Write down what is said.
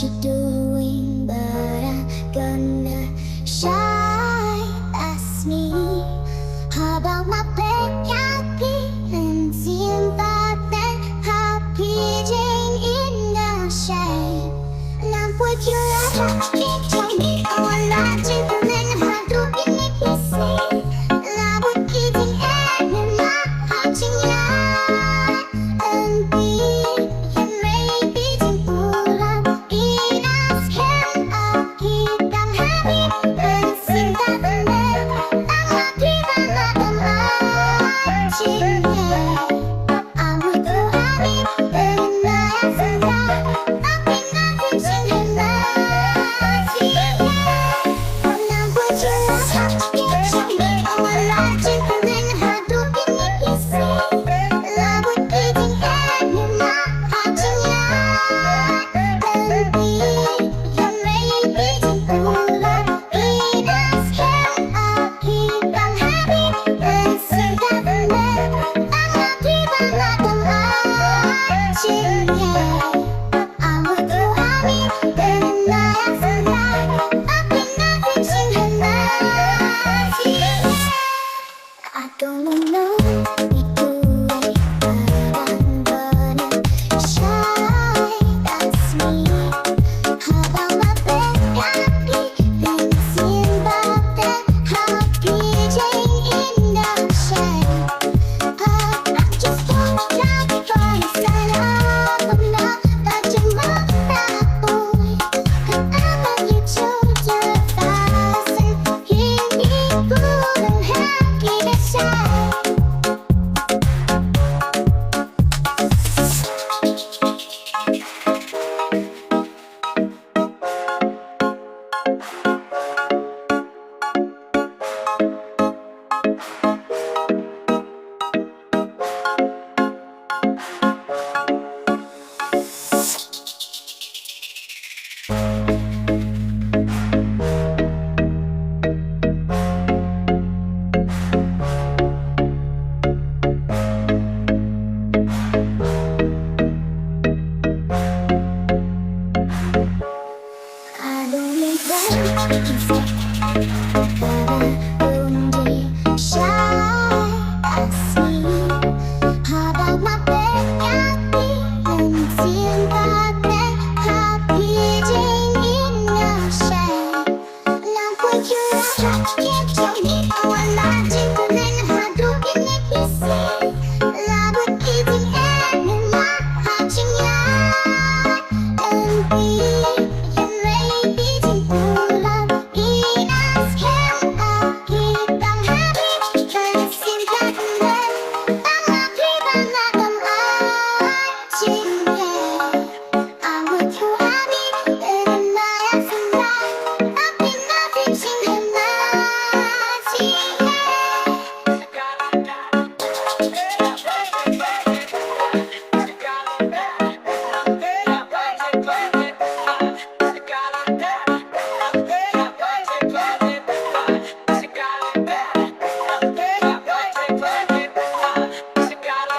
you doing, but I'm gonna shine as me. How about my happy and seeing that happy Jane in the shade. Now put your light on me, oh I like you, and then how do you make me say? Love would keep me and my heart in light and be. Yeah.